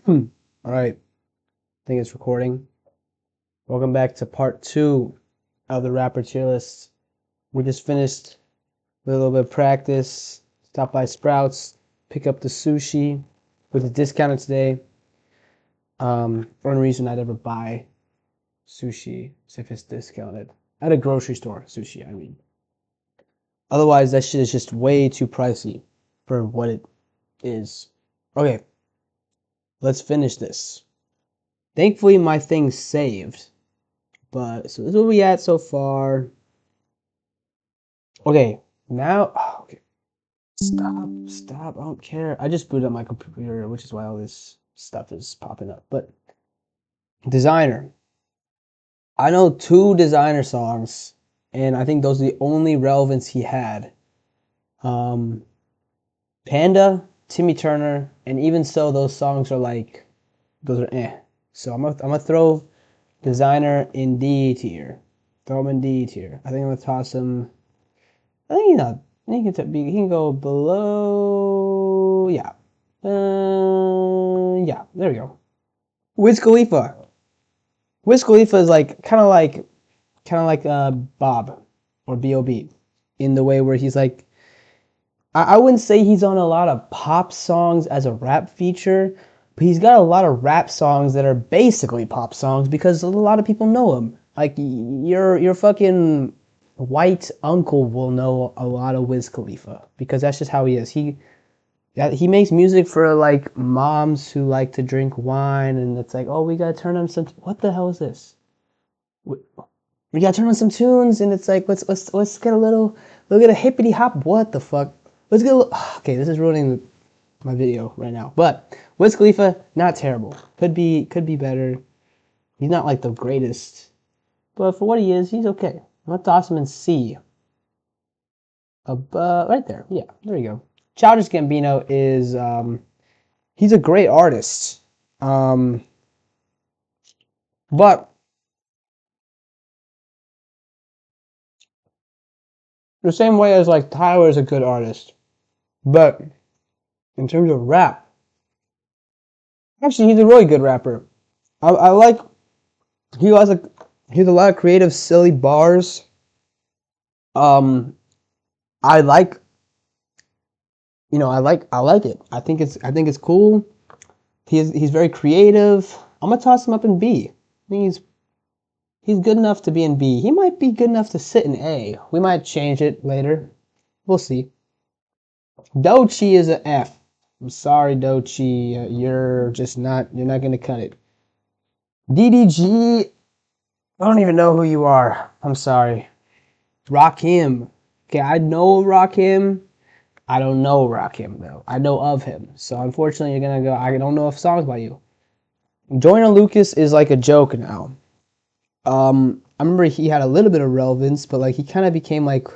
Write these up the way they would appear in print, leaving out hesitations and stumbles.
All right, I think it's recording. Welcome back to part two of the rapper tier list. We just finished with a little bit of practice. Stop by Sprouts, pick up the sushi with a discounted today. One reason I'd ever buy sushi is if it's discounted at a grocery store. Sushi, I mean. Otherwise, that shit is just way too pricey for what it is. Okay, let's finish this. Thankfully, my thing's saved. But so this is where we at so far. Okay, now okay. Stop. I don't care. I just booted up my computer, which is why all this stuff is popping up. But Designer. I know two Designer songs, and I think those are the only relevance he had. Um Panda, Timmy Turner, and even so those songs are like those are eh. So I'm gonna throw Designer in D tier. Throw him in D tier. I think I'm gonna toss him. I think he's not. He can go below. Yeah. Yeah. There we go. Wiz Khalifa. Wiz Khalifa is like kind of like Bob or B.O.B. in the way where he's like. I wouldn't say he's on a lot of pop songs as a rap feature, but he's got a lot of rap songs that are basically pop songs because a lot of people know him. Like your fucking white uncle will know a lot of Wiz Khalifa because that's just how he is. He makes music for like moms who like to drink wine, and it's like, oh, we gotta turn on some. What the hell is this? We gotta turn on some tunes, and it's like, let's get a little, look at a hippity hop. What the fuck? Let's get a little. Okay, this is ruining my video right now. But Wiz Khalifa, not terrible. Could be better. He's not like the greatest, but for what he is, he's okay. I'm gonna toss him in C. Right there. Yeah, there you go. Childish Gambino is he's a great artist. Um, but the same way as like Tyler is a good artist. But in terms of rap, actually he's a really good rapper. I like he has a lot of creative silly bars. Um I like I like it. I think it's cool. He's very creative. I'm gonna toss him up in B. I think he's good enough to be in B. He might be good enough to sit in A. We might change it later. We'll see. Doechii is an F. I'm sorry, Doechii. You're not gonna cut it. DDG, I don't even know who you are. I'm sorry. Rakim. Okay, I know Rakim. I don't know Rakim though. I know of him. So unfortunately, you're gonna go. I don't know if songs by you. Joyner Lucas is like a joke now. I remember he had a little bit of relevance, but like he kind of became like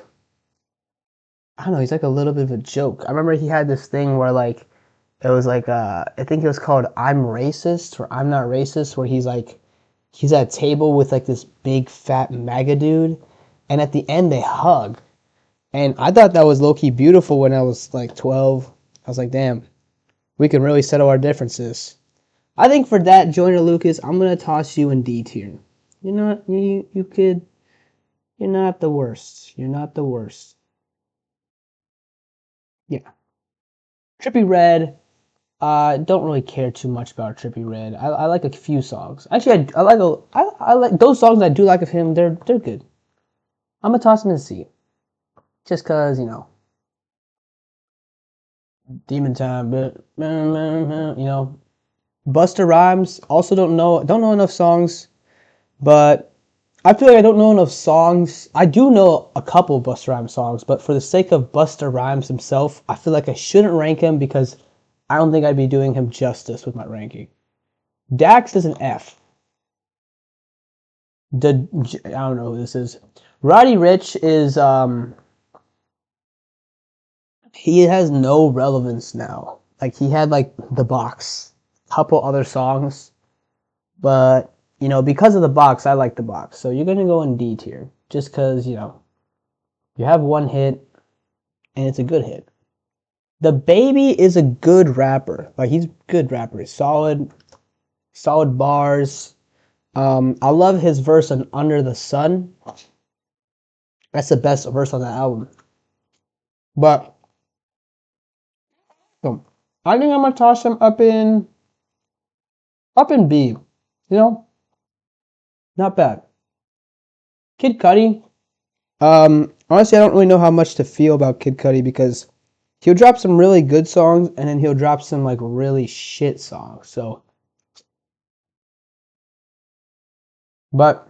I don't know. He's like a little bit of a joke. I remember he had this thing where like it was like I think it was called "I'm Racist" or "I'm Not Racist," where he's at a table with like this big fat MAGA dude, and at the end they hug. And I thought that was low key beautiful when I was like 12. I was like, damn, we can really settle our differences. I think for that, Joyner Lucas, I'm gonna toss you in D tier. You're not the worst. You're not the worst. Yeah. Trippie Redd, don't really care too much about Trippie Redd. I like a few songs. Actually, I like those songs I do like of him. They're good. I'm gonna toss him in C, just cause Demon Time, but Busta Rhymes. Also don't know enough songs, but I feel like I don't know enough songs. I do know a couple of Busta Rhymes songs, but for the sake of Busta Rhymes himself, I feel like I shouldn't rank him because I don't think I'd be doing him justice with my ranking. Dax is an F. I don't know who this is. Roddy Ricch is he has no relevance now. Like he had like The Box, couple other songs, but because of The Box, I like The Box. So you're gonna go in D tier just because you have one hit and it's a good hit. The Baby is a good rapper. Like he's a good rapper. Solid bars. I love his verse on Under the Sun. That's the best verse on that album. But I think I'm gonna toss him up in B. You know, not bad. Kid Cudi. Honestly, I don't really know how much to feel about Kid Cudi because he'll drop some really good songs and then he'll drop some like really shit songs. So, but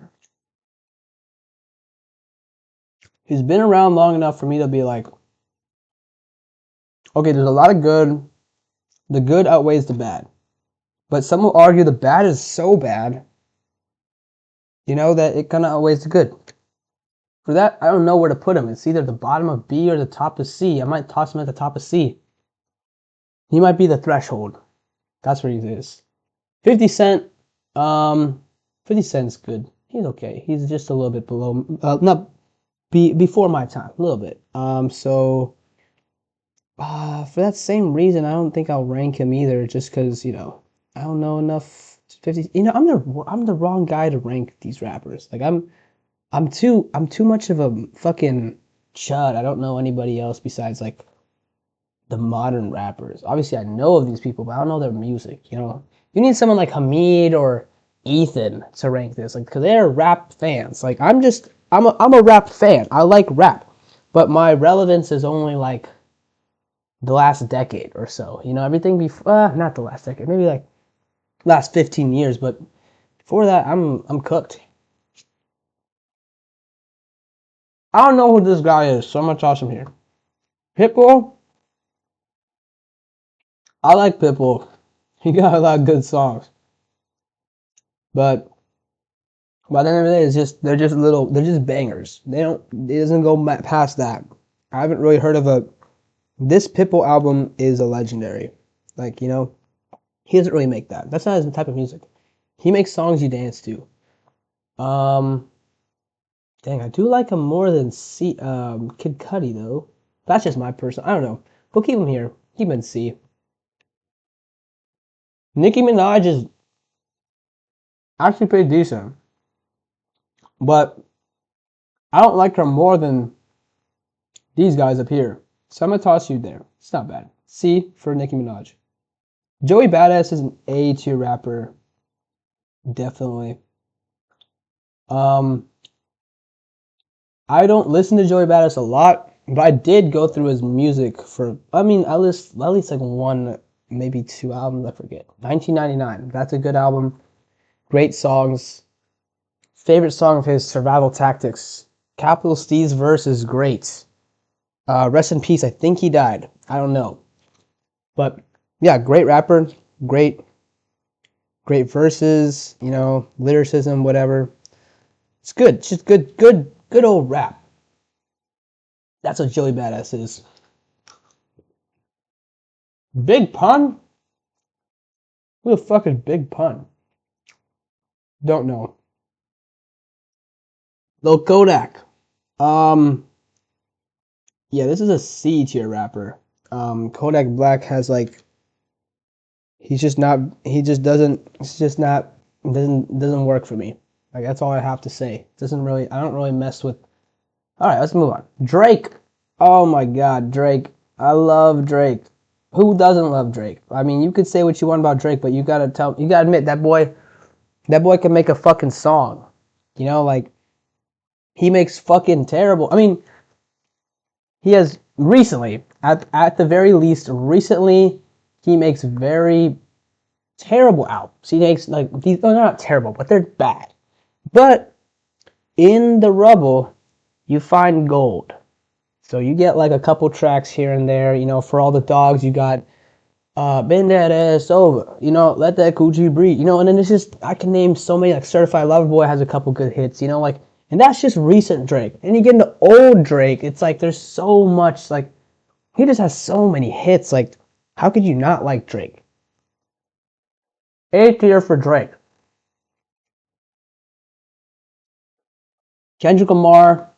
he's been around long enough for me to be like, okay, there's a lot of good. The good outweighs the bad. But some will argue the bad is so bad, that it kind of outweighs the good. For that, I don't know where to put him. It's either the bottom of B or the top of C. I might toss him at the top of C. He might be the threshold. That's where he is. 50 Cent. 50 Cent's good. He's okay. He's just a little bit below. Not before my time. A little bit. So for that same reason, I don't think I'll rank him either. Just because I don't know enough. 50. I'm the wrong guy to rank these rappers. Like I'm too much of a fucking chud. I don't know anybody else besides like the modern rappers. Obviously, I know of these people, but I don't know their music. You need someone like Hamid or Ethan to rank this, like, because they're rap fans. Like I'm a rap fan. I like rap, but my relevance is only like the last decade or so. Everything before, not the last decade, maybe like last 15 years, but before that, I'm cooked. I don't know who this guy is, so I'm gonna toss him here. Pitbull. I like Pitbull. He got a lot of good songs, but by the end of the day, they're just bangers. It doesn't go past that. I haven't really heard of this Pitbull album is a legendary. Like, he doesn't really make that. That's not his type of music. He makes songs you dance to. Dang, I do like him more than Kid Cudi though. That's just my personal. I don't know. We'll keep him here. Keep him in C. Nicki Minaj is actually pretty decent, but I don't like her more than these guys up here. So I'm gonna toss you there. It's not bad. C for Nicki Minaj. Joey Badass is an A tier rapper, definitely. Um, I don't listen to Joey Badass a lot, but I did go through his music for. I mean, at least like one, maybe two albums. I forget. 1999. That's a good album. Great songs. Favorite song of his, Survival Tactics. Capital Steve's verse is great. Rest in peace. I think he died. I don't know. But yeah, great rapper. Great verses, lyricism, whatever. It's good. It's just good old rap. That's what Joey Badass is. Big Pun? Who the fuck is Big Pun? Don't know. Lil Kodak. Yeah, this is a C tier rapper. Kodak Black has like he's just not he just doesn't it's just not doesn't work for me. Like that's all I have to say. I don't really mess with. All right, let's move on. Drake. Oh my god, Drake. I love Drake. Who doesn't love Drake? I mean, you could say what you want about Drake, but you gotta admit that boy can make a fucking song. Like he makes fucking terrible. I mean, he has recently, at the very least, he makes very terrible albums. He makes like these. They're not terrible, but they're bad. But in the rubble, you find gold. So you get like a couple tracks here and there. For all the dogs, you got bend that ass over. Let that coochie breathe. And then it's just I can name so many, like Certified Lover Boy has a couple good hits. And that's just recent Drake. And you get into old Drake, it's like there's so much, like, he just has so many hits. Like, how could you not like Drake? A tier for Drake. Kendrick Lamar.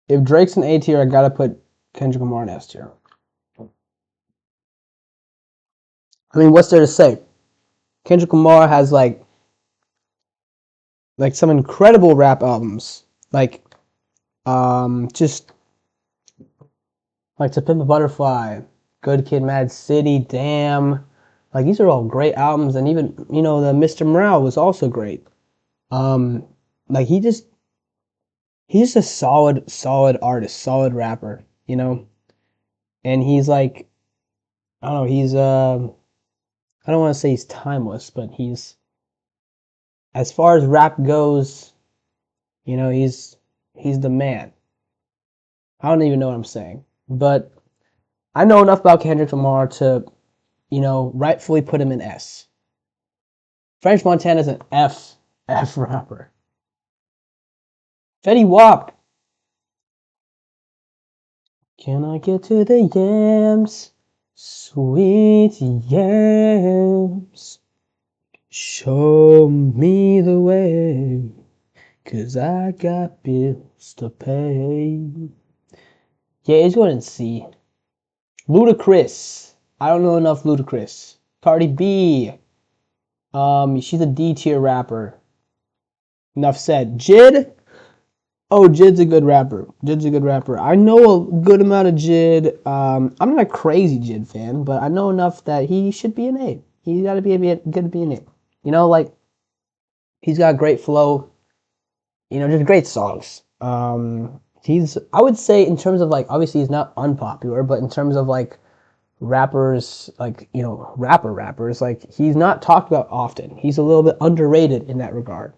If Drake's an A tier, I gotta put Kendrick Lamar and S tier. I mean, what's there to say? Kendrick Lamar has like some incredible rap albums, like just like To Pimp a Butterfly, Good Kid, Mad City, Damn. Like these are all great albums, and even the Mr. Morale was also great. Like he's just a solid artist, solid rapper, and he's like, I don't know, he's I don't want to say he's timeless, but he's, as far as rap goes, he's the man. I don't even know what I'm saying, but I know enough about Kendrick Lamar to, rightfully put him in S. French Montana's an F rapper. Fetty Wap. Can I get to the yams? Sweet yams. Show me the way, 'cause I got bills to pay. Yeah, he's going in C. Ludacris. I don't know enough Ludacris. Cardi B. She's a D tier rapper. Enough said. Jid. Oh, Jid's a good rapper. I know a good amount of Jid. I'm not a crazy Jid fan, but I know enough that he should be an A. He's got to be an A. Like, he's got great flow. Just great songs. I would say, in terms of like, obviously he's not unpopular, but in terms of like rappers, like, rappers, like, he's not talked about often. He's a little bit underrated in that regard.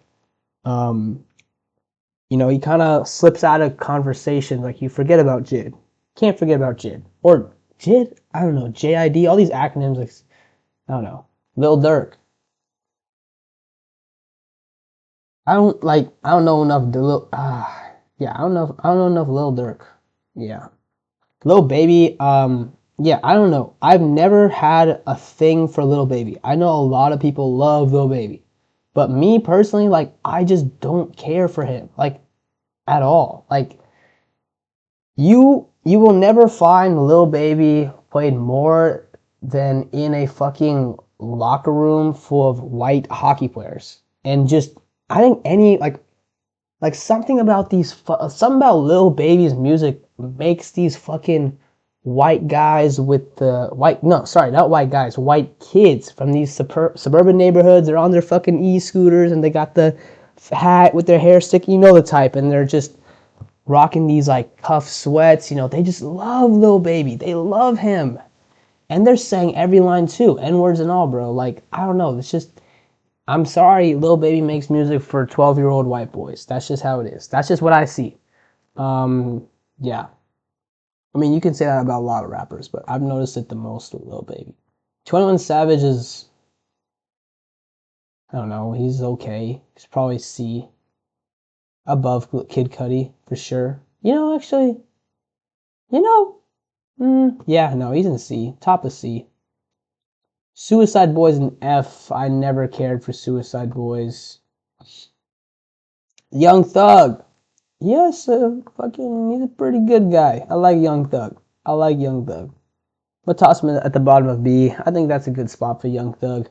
He kind of slips out of conversation. Like, you forget about Jid. Can't forget about Jid. Or Jid? I don't know. JID, all these acronyms, like, I don't know. Lil Durk. I don't know enough I don't know enough Lil Durk. Yeah. Lil Baby, yeah, I don't know. I've never had a thing for Lil Baby. I know a lot of people love Lil Baby. But me personally, like, I just don't care for him, like, at all. Like, you will never find Lil Baby played more than in a fucking locker room full of white hockey players. And just, I think something about Lil Baby's music makes these fucking white guys with the white kids from these suburban neighborhoods. They're on their fucking e-scooters and they got the hat with their hair stick, the type, and they're just rocking these like cuff sweats. They just love Lil Baby. They love him, and they're saying every line too, N-words and all, bro. Like, I don't know. It's just, I'm sorry, Lil Baby makes music for 12-year-old white boys. That's just how it is. That's just what I see. Yeah. I mean, you can say that about a lot of rappers, but I've noticed it the most with Lil Baby. 21 Savage is, I don't know, he's okay. He's probably C. Above Kid Cudi, for sure. Actually, yeah, no, he's in C. Top of C. Suicide Boys in F. I never cared for Suicide Boys. Young Thug. Yes, he's a pretty good guy. I like Young Thug. But toss him at the bottom of B. I think that's a good spot for Young Thug.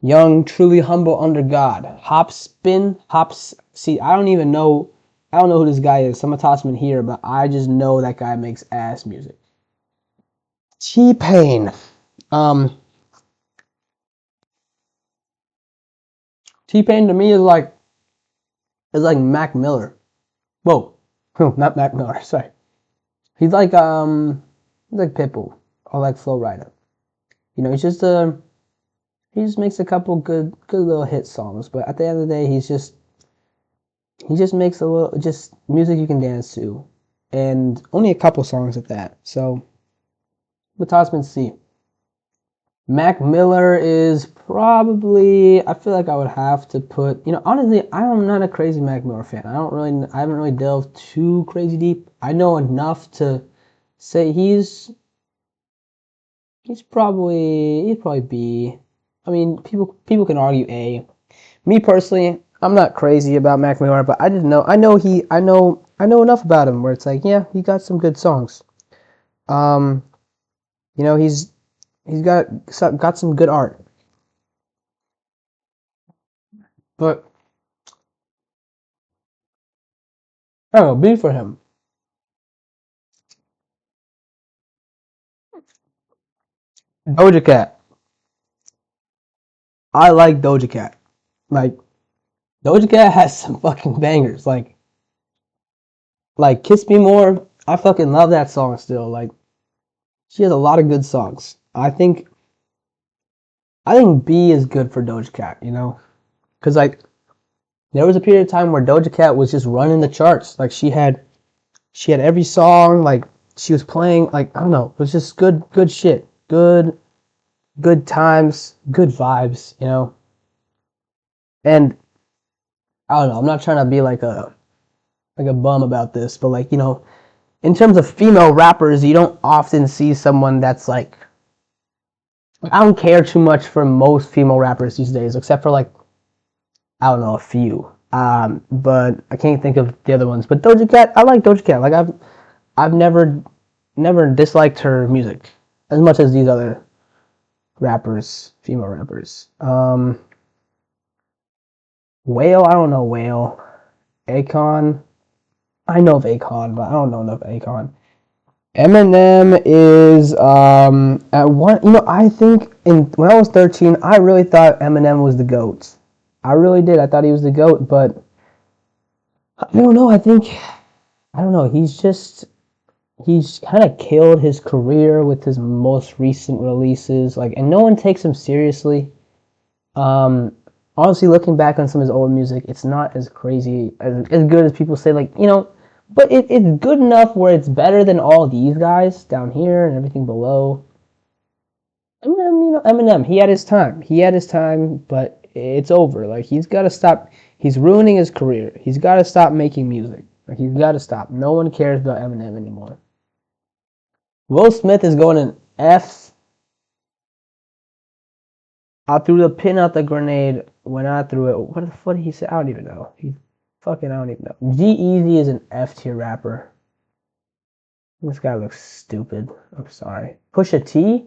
Young, truly humble under God. See, I don't know who this guy is. So I'm gonna toss him in here, but I just know that guy makes ass music. T-Pain. T-Pain to me is like Mac Miller. Whoa, not Mac Miller. Sorry. He's like Pitbull or like Flo Rida. He just makes a couple good little hit songs, but at the end of the day, he just makes a little just music you can dance to, and only a couple songs at that. So, with Tosman C. Mac Miller is probably, I feel like I would have to put, honestly, I'm not a crazy Mac Miller fan. I haven't really delved too crazy deep. I know enough to say he's probably B. I mean, people can argue A. Me personally, I'm not crazy about Mac Miller, but I know enough about him where it's like, yeah, he got some good songs. Um, he's got some good art, but I don't know. B for him. Doja Cat. I like Doja Cat. Like Doja Cat has some fucking bangers. Like Kiss Me More. I fucking love that song still. Like she has a lot of good songs. I think B is good for Doja Cat. Because like there was a period of time where Doja Cat was just running the charts. Like she had every song. Like she was playing. Like I don't know. It was just good shit. Good times. Good vibes. And I don't know. I'm not trying to be like a bum about this, but like in terms of female rappers, you don't often see someone that's like I don't care too much for most female rappers these days, except for like I don't know a few. But I can't think of the other ones. But Doja Cat, I like Doja Cat. Like I've never disliked her music as much as these other rappers, female rappers. Whale, I don't know Whale. Akon, I know of Akon, but I don't know enough Akon. Eminem is at one. I think in when I was 13, I really thought Eminem was the goat. I really did. I thought he was the goat, but I don't know. I don't know. He's kind of killed his career with his most recent releases. Like, and no one takes him seriously. Um, Honestly, looking back on some of his old music, it's not as crazy as good as people say. Like, but it's good enough where it's better than all these guys down here and everything below. Eminem, Eminem, he had his time. He had his time, but it's over. Like he's got to stop. He's ruining his career. He's got to stop making music. Like he's got to stop. No one cares about Eminem anymore. Will Smith is going in F. I threw the pin out the grenade when I threw it. What the fuck did he say? I don't even know. I don't even know. G-Eazy is an F tier rapper. This guy looks stupid. I'm sorry. Pusha T?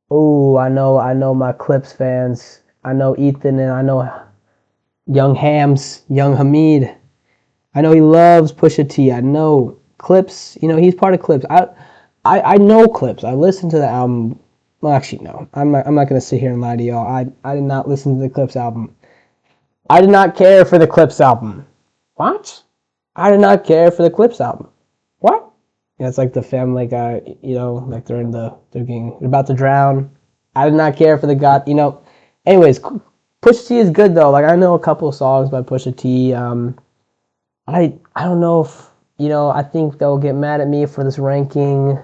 Oh, I know my Clips fans. I know Ethan and I know Young Hams, Young Hamid. I know he loves Pusha T. I know Clips. He's part of Clips. I know Clips. I listened to the album. Well, actually, no. I'm not gonna sit here and lie to y'all. I did not listen to the Clips album. I did not care for the Clips album. What? I did not care for the Clips album. What? Yeah, it's like the Family Guy. Like they're about to drown. I did not care for the God. Anyways, Pusha T is good though. Like I know a couple of songs by Pusha T. I don't know if I think they'll get mad at me for this ranking.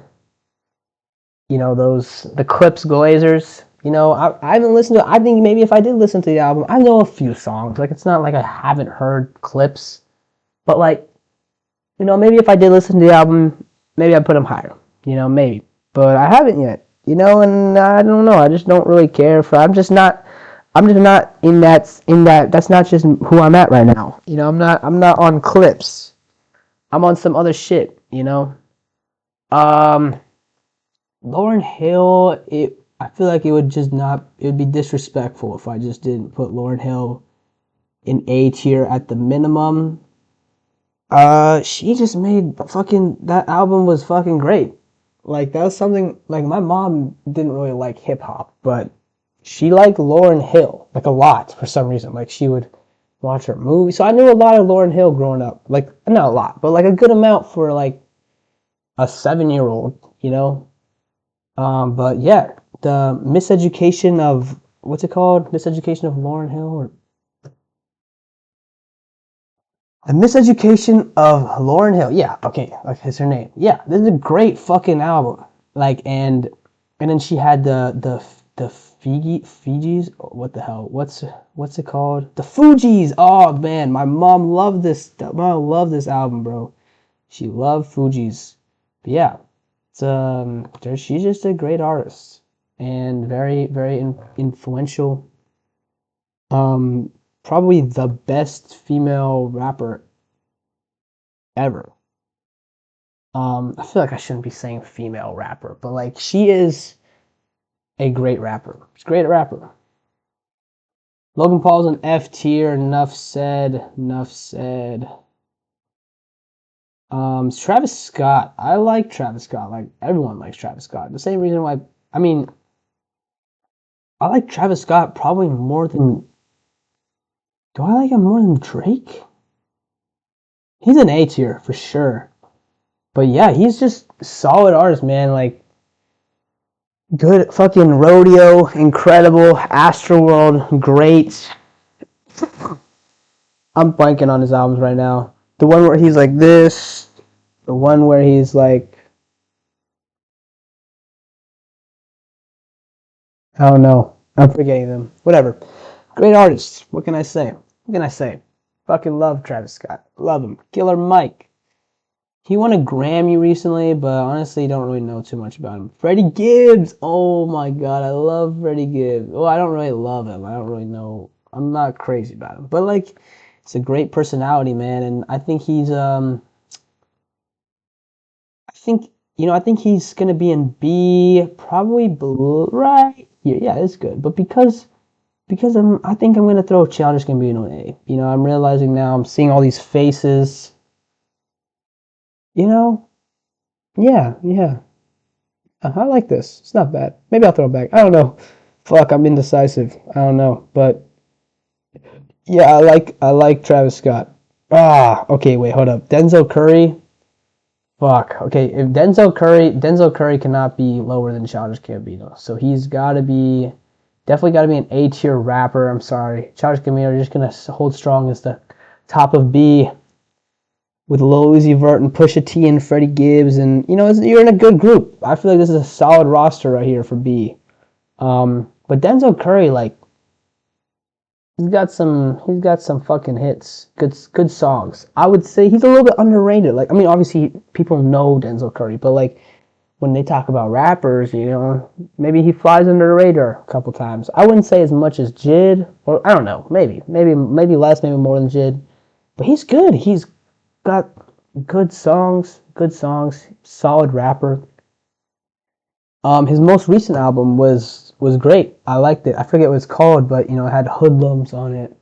Those the Clips Glazers. I haven't listened to. I think maybe if I did listen to the album, I know a few songs. Like it's not like I haven't heard Clips, but like maybe if I did listen to the album, maybe I'd put them higher. Maybe, but I haven't yet. And I don't know. I just don't really care for. I'm just not. I'm just not in that. That's not just who I'm at right now. I'm not on Clips. I'm on some other shit. Um, Lauren Hill. I feel like it would just not. It would be disrespectful if I just didn't put Lauren Hill in A tier at the minimum. She just made fucking that album was fucking great. Like that was something like my mom didn't really like hip hop, but she liked Lauren Hill like a lot for some reason. Like she would watch her movies. So I knew a lot of Lauren Hill growing up. Like not a lot, but like a good amount for like a 7-year old. But yeah, the miseducation of what's it called? Miseducation of Lauren Hill or The Miseducation of Lauren Hill. Yeah, okay, like it's her name. Yeah, this is a great fucking album. Like and then she had the Fijis. What the hell? What's it called? The Fugees. Oh man, my mom loved this. My mom loved this album, bro. She loved Fugees. But yeah, she's just a great artist and very very influential. Um, Probably the best female rapper ever. I feel like I shouldn't be saying female rapper, but like she is a great rapper. She's a great rapper. Logan Paul's an F tier. Enough said. Enough said. Travis Scott. I like Travis Scott. Like everyone likes Travis Scott. The same reason why. I mean, I like Travis Scott probably more than. Do I like him more than Drake? He's an A tier for sure. But yeah, he's just a solid artist, man. Like good fucking Rodeo, incredible. Astroworld, great. I'm blanking on his albums right now. The one where he's like this. The one where he's like, I don't know. I'm forgetting them. Whatever. Great artist. What can I say? What can I say? Fucking love Travis Scott. Love him. Killer Mike. He won a Grammy recently, but honestly, don't really know too much about him. Freddie Gibbs. Oh my god, I love Freddie Gibbs. Well, I don't really love him. I don't really know. I'm not crazy about him, but like, it's a great personality, man. And I think he's I think I think he's gonna be in B, probably right. Yeah, it's good. But because I think I'm gonna throw Childish Gambino in A. I'm realizing now I'm seeing all these faces. You know, yeah. I like this. It's not bad. Maybe I'll throw it back. I don't know. Fuck, I'm indecisive. I don't know, but yeah, I like Travis Scott. Okay, wait, hold up. Denzel Curry. Fuck. Okay, if Denzel Curry cannot be lower than Childish Gambino, so he's got to be definitely got to be an A tier rapper. I'm sorry, Childish Gambino are just gonna hold strong as the top of B with Lil Uzi Vert and Pusha T and Freddie Gibbs, and you're in a good group. I feel like this is a solid roster right here for B. But Denzel Curry, like, he's got some fucking hits, good songs. I would say he's a little bit underrated. Like, I mean, obviously people know Denzel Curry, but like when they talk about rappers, maybe he flies under the radar a couple times. I wouldn't say as much as Jid, or I don't know, maybe less, maybe more than Jid, but he's good. He's got good songs, solid rapper. His most recent album was great. I liked it. I forget what it's called, but it had Hoodlums on it.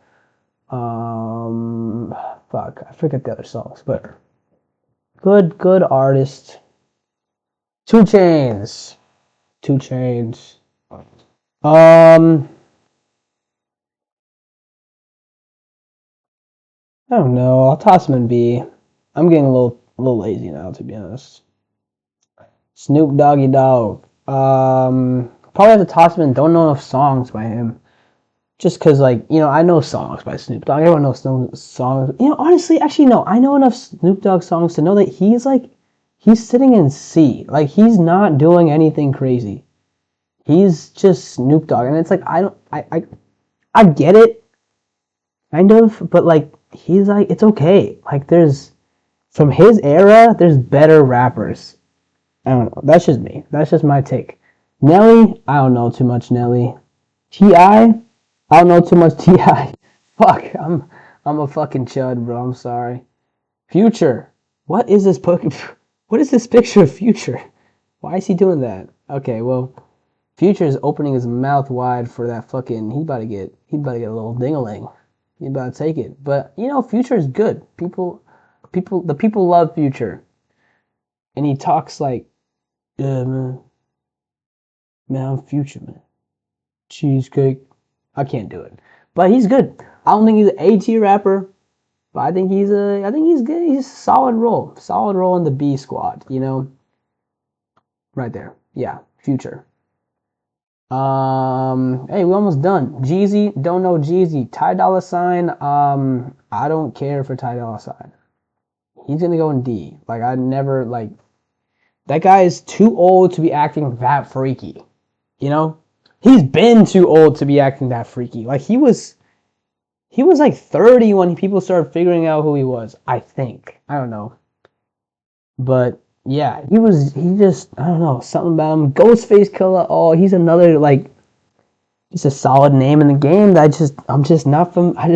Fuck, I forget the other songs, but good artist. 2 Chainz. 2 Chainz. I don't know. I'll toss him in B. I'm getting a little lazy now, to be honest. Snoop Doggy Dogg. Probably have to toss him in. Don't know enough songs by him. Just because, like, I know songs by Snoop Dogg. Everyone knows songs. Honestly, actually, no. I know enough Snoop Dogg songs to know that he's sitting in C. Like, he's not doing anything crazy. He's just Snoop Dogg. And it's like, I get it, kind of, but, like, he's like, it's okay. Like, from his era, there's better rappers. I don't know. That's just me. That's just my take. Nelly, I don't know too much Nelly. T.I., I don't know too much T.I. Fuck, I'm a fucking chud, bro. I'm sorry. Future. What is this What is this picture of Future? Why is he doing that? Okay, well, Future is opening his mouth wide for that fucking. He about to get a little ding-a-ling. He about to take it. But Future is good. The people love Future, and he talks like, yeah, man, I'm Future, man. Cheesecake. I can't do it, but he's good. I don't think he's an A tier rapper, but I think he's good. He's a solid role in the B squad. Right there. Yeah, Future. Hey, we almost done. Jeezy, don't know Jeezy. Ty Dolla Sign. I don't care for Ty Dolla Sign. He's gonna go in D. Like, I never like. That guy is too old to be acting that freaky. He's been too old to be acting that freaky. Like, he was like 30 when people started figuring out who he was, I think. I don't know. But yeah, he just, I don't know, something about him. Ghostface Killah, oh, he's another, like, just a solid name in the game that I just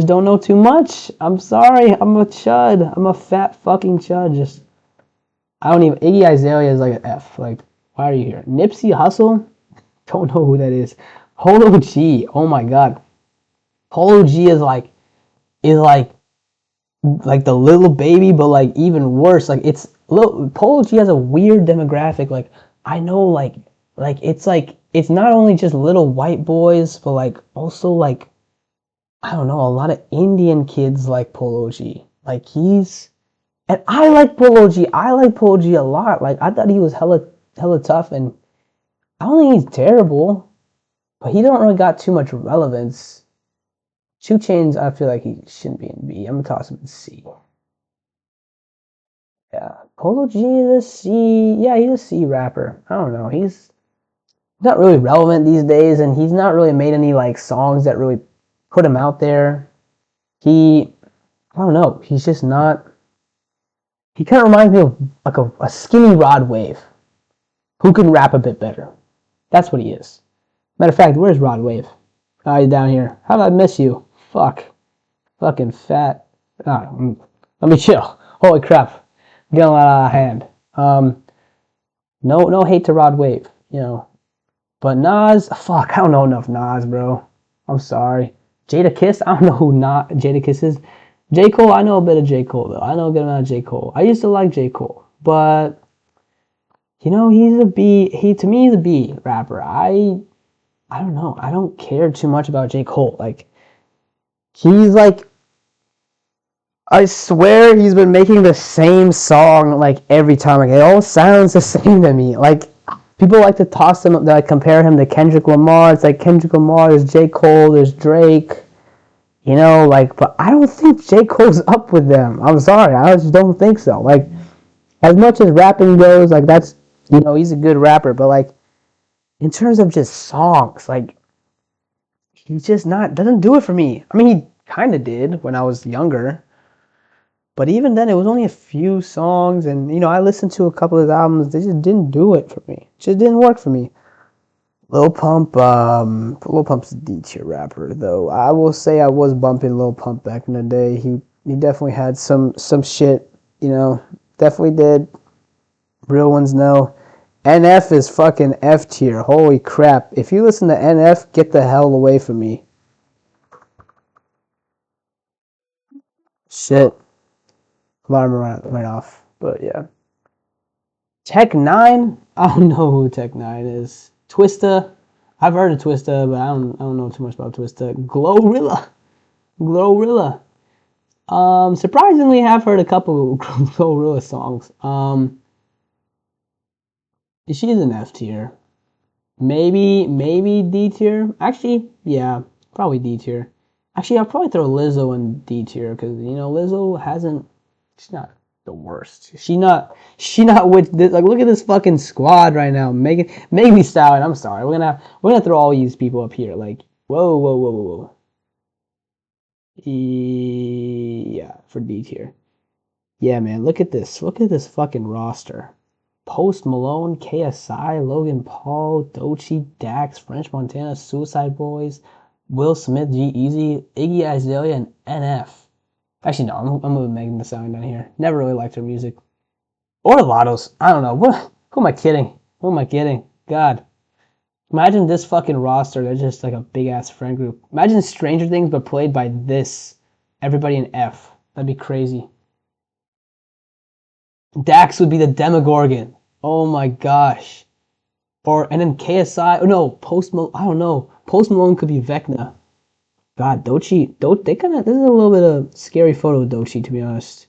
don't know too much. I'm sorry, I'm a chud. I'm a fat fucking chud. I don't even. Iggy Azalea is like an F. Like, why are you here? Nipsey Hussle? Don't know who that is. Polo G. Oh my god. Polo G is like the little baby, but like even worse. Like it's little Polo G has a weird demographic. Like I know like it's not only just little white boys, but like also like I don't know, a lot of Indian kids like Polo G. Like he's and I like Polo G. I like Polo G a lot. Like I thought he was hella tough, and I don't think he's terrible, but he don't really got too much relevance. 2 Chainz, I feel like he shouldn't be in B. I'm gonna toss him in C. Yeah, Polo G is a C. Yeah, he's a C rapper. I don't know. He's not really relevant these days, and he's not really made any like songs that really put him out there. I don't know. He's just not. He kind of reminds me of like a skinny Rod Wave who can rap a bit better. That's what he is. Matter of fact, where's Rod Wave? Oh, he's down here. How did I miss you? Fuck. Fucking fat. Let me chill. Holy crap. Getting a lot out of hand. No hate to Rod Wave, you know. But Nas, fuck, I don't know enough Nas, bro. I'm sorry. Jadakiss, I don't know who Jadakiss is. J. Cole, I know a bit of J. Cole, though. I know a good amount of J. Cole. I used to like J. Cole, but, you know, he's a B. To me, he's a B rapper. I don't know. I don't care too much about J. Cole. Like, he's like, I swear he's been making the same song, like, every time. Like, it all sounds the same to me. Like, people like to toss him, like, compare him to Kendrick Lamar. It's like Kendrick Lamar, there's J. Cole, there's Drake. You know, like, but I don't think J. Cole's up with them. I'm sorry, I just don't think so. Like, as much as rapping goes, like, that's, you know, he's a good rapper, but, like, in terms of just songs, like, he's just doesn't do it for me. I mean, he kind of did when I was younger, but even then, it was only a few songs, and, you know, I listened to a couple of his albums, they just didn't do it for me. It just didn't work for me. Lil Pump's a D tier rapper, though. I will say I was bumping Lil Pump back in the day. He definitely had some shit, you know. Definitely did. Real ones know. NF is fucking F tier. Holy crap. If you listen to NF, get the hell away from me. Shit. Alarm right off. But yeah. Tech N9ne? I don't know who Tech N9ne is. Twista, I've heard of Twista, but I don't know too much about Twista. Glorilla. Surprisingly, I've heard a couple of Glorilla songs. She's an F tier. Maybe D tier. Actually, yeah, probably D tier. Actually, I'll probably throw Lizzo in D tier because you know Lizzo she's not the worst. She not with this, like look at this fucking squad right now. Megan Thee Stallion. I'm sorry. We're gonna throw all these people up here. Like whoa. Yeah, for D tier. Yeah, man. Look at this. Look at this fucking roster. Post Malone, KSI, Logan Paul, Doechii, Dax, French Montana, Suicide Boys, Will Smith, G-Eazy, Iggy Azalea, and NF. Actually, no, I'm moving Megan Thee Stallion down here. Never really liked her music. Or Lotto's. I don't know. Who am I kidding? God. Imagine this fucking roster. They're just like a big-ass friend group. Imagine Stranger Things, but played by everybody in F. That'd be crazy. Dax would be the Demogorgon. Oh my gosh. And then KSI. Oh no, Post Malone. I don't know. Post Malone could be Vecna. God, Doechii. This is a little bit of scary photo of Doechii, to be honest.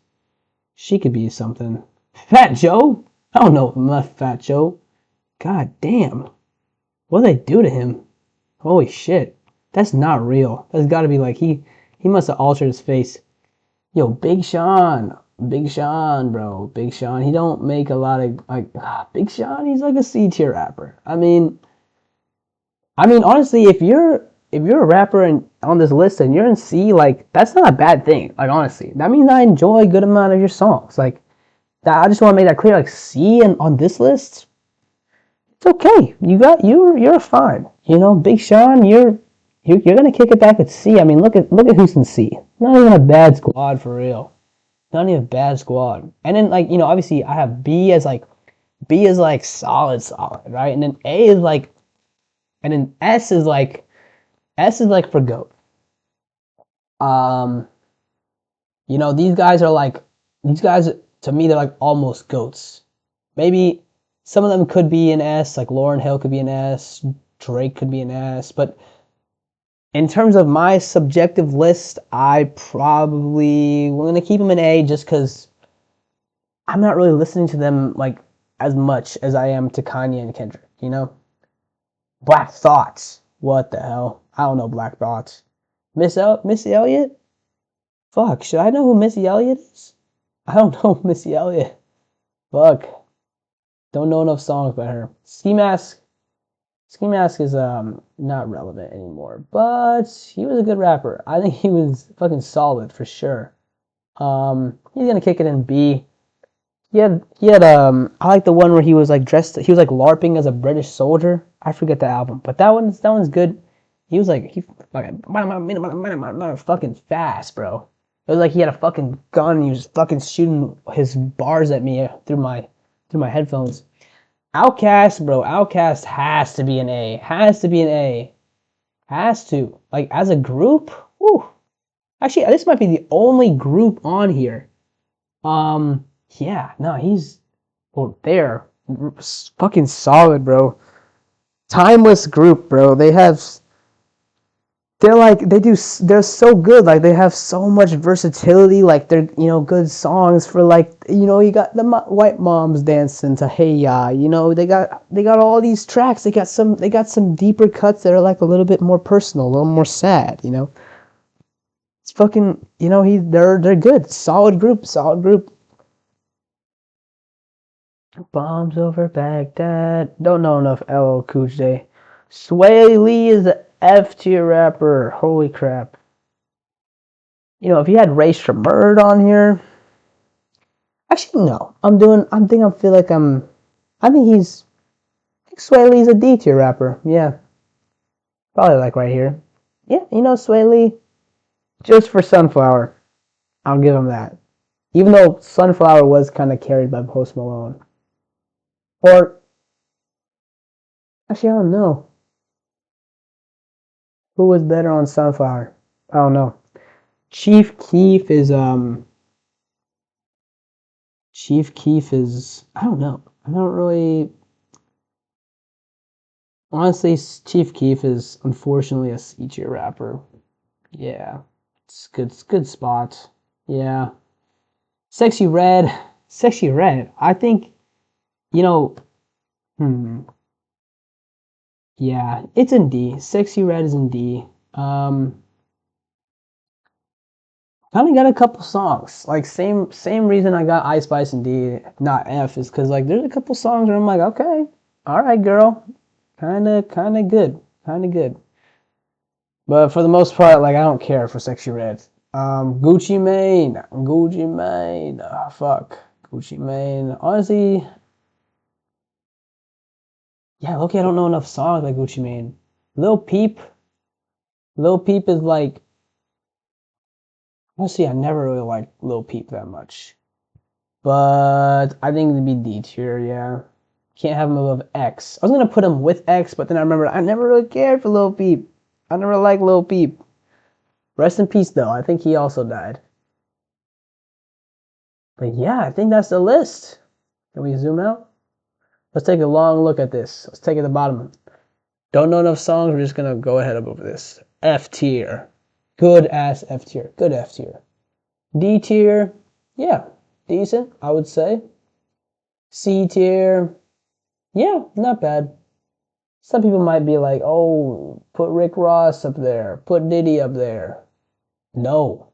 She could be something. Fat Joe? I don't know. I'm not Fat Joe. God damn. What did they do to him? Holy shit. That's not real. That's gotta be like he must have altered his face. Yo, Big Sean, bro. Big Sean. He don't make a lot of Big Sean. He's like a C tier rapper. I mean, honestly, if you're a rapper and on this list and you're in C, like that's not a bad thing. Like honestly, that means I enjoy a good amount of your songs. Like I just want to make that clear. Like C and on this list, it's okay. You're fine. You know, Big Sean, you're gonna kick it back at C. I mean, look at who's in C. Not even a bad squad for real. not even a bad squad. And then like, obviously I have B is like solid, right? And then A is like, and then S is like for GOAT. Um, these guys to me they're like almost GOATs. Maybe some of them could be an S, like Lauryn Hill could be an S, Drake could be an S, but in terms of my subjective list, we're gonna keep them an A just because I'm not really listening to them like as much as I am to Kanye and Kendrick. Black Thoughts. What the hell? I don't know Black Thoughts. Missy Elliott? Fuck, should I know who Missy Elliott is? I don't know Missy Elliott. Fuck. Don't know enough songs by her. Ski Mask is not relevant anymore, but he was a good rapper. I think he was fucking solid for sure. He's gonna kick it in B. He had I like the one where he was like he was like LARPing as a British soldier. I forget the album, but that one's good. He was like fucking fast, bro. It was like he had a fucking gun and he was fucking shooting his bars at me through my headphones. Outkast, bro. Outkast has to be an A. Has to be an A. Has to. Like as a group, whew. Actually, this might be the only group on here. Yeah, no, they're fucking solid, bro. Timeless group, bro. They're so good. Like they have so much versatility. Like they're good songs for like you got the white moms dancing to Hey Ya. They got all these tracks. They got some deeper cuts that are like a little bit more personal, a little more sad. It's fucking they're good. Solid group. Bombs over Baghdad. Don't know enough LL Cool J. Sway Lee is the F tier rapper. Holy crap. If you had Ray Shremmerd on here. Actually, no. I think Sway Lee's a D tier rapper. Yeah. Probably like right here. Yeah, Sway Lee. Just for Sunflower. I'll give him that. Even though Sunflower was kind of carried by Post Malone. Or, actually, I don't know. Who was better on Sunflower? I don't know. Chief Keef is I don't know. I don't really honestly Chief Keef is unfortunately a C tier rapper. Yeah. It's good spot. Yeah. Sexy Red. I think yeah, it's in D. Sexy Red is in D. Kind of got a couple songs. Like same reason I got Ice Spice and D, not F, is because like there's a couple songs where I'm like, okay, all right, girl, kind of good. But for the most part, like I don't care for Sexy Red. Gucci Mane, fuck, Gucci Mane. Honestly, yeah, okay, I don't know enough songs by Gucci Mane. Lil Peep is like. Honestly, I never really liked Lil Peep that much. But I think it'd be D tier, yeah. Can't have him above X. I was gonna put him with X, but then I remembered I never really cared for Lil Peep. I never liked Lil Peep. Rest in peace, though. I think he also died. But yeah, I think that's the list. Can we zoom out? Let's take a long look at this. Let's take it to the bottom. Don't know enough songs. We're just gonna go ahead above this. F tier. Good ass F tier. Good F tier. D tier. Yeah, decent, I would say. C tier. Yeah, not bad. Some people might be like, oh, put Rick Ross up there. Put Diddy up there. No.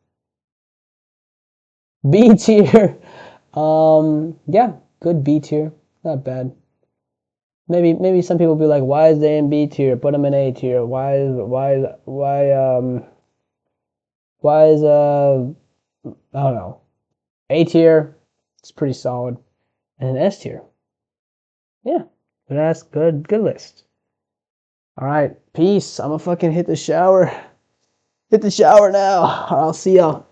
B tier. Yeah, good B tier. Not bad. Maybe some people be like, why is they in B tier? Put them in A tier. Why is I don't know. A tier, it's pretty solid. And an S tier. Yeah. That's good list. Alright, peace. I'ma fucking hit the shower. Hit the shower now. I'll see y'all.